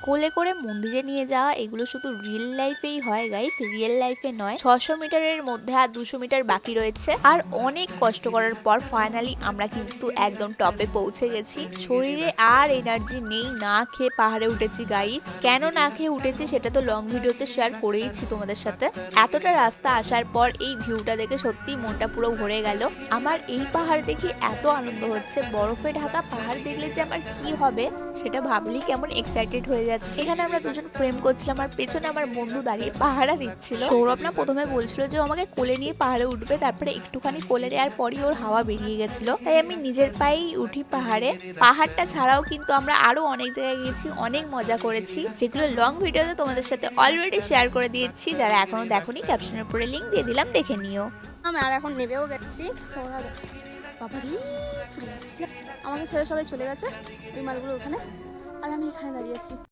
কোলে করে মন্দিরে নিয়ে যাওয়া এগুলো শুধু রিয়েল লাইফেই হয় গাইস, রিয়েল লাইফে নয়। 600 মিটারের মধ্যে আর 200 মিটার বাকি রয়েছে। আর অনেক কষ্ট করার পর ফাইনালি আমরা কিন্তু একদম টপে পৌঁছে গেছি। শরীরে আর এনার্জি নেই, না খেয়ে পাহাড়ে উঠেছি গাইস। কেন না খেয়ে উঠেছি সেটা তো লং ভিডিওতে শেয়ার করেইছি তোমাদের সাথে। এতটা রাস্তা আসার পর এই ভিউটা দেখে সত্যি মনটা পুরো ভরে গেল। আমার এই পাহাড় দেখে এত আনন্দ হচ্ছে, বরফে ঢাকা পাহাড় দেখলে যে আমার কি হবে সেটা ভাবলেই কেমন এক্সাইটেড হয়ে যাচ্ছে। এখানে আমরা দুজন প্রেম করছিলাম আর পেছনে আমার বন্ধু দাঁড়িয়ে পাহাড়া দিচ্ছিল। সৌরভ না প্রথমে বলছিল যে আমাকে কোলে নিয়ে পাহাড়ে উঠবে, তারপরে একটুখানি কোলে দেওয়ার পরই ওর হাওয়া বেরিয়ে গেছিল, তাই আমি নিজের পায়েই উঠি পাহাড়ে। পাহাড়টা ছাড়াও কিন্তু আমরা আরো অনেক জায়গায় গেছি, অনেক মজা করেছি, যেগুলো লং ভিডিওতে তোমাদের সাথে অলরেডি শেয়ার করে দিয়েছি। যারা এখনো দেখোনি ক্যাপশনের উপরে লিংক দিয়ে দিলাম, দেখে নিও। আমি আর এখন নেবেও গেছি। বাবারি ফুলে যাচ্ছে, আমাকে ছেড়ে সবাই চলে গেছে ওই মালগুলো ওখানে, আর আমি এখানে দাঁড়িয়ে আছি।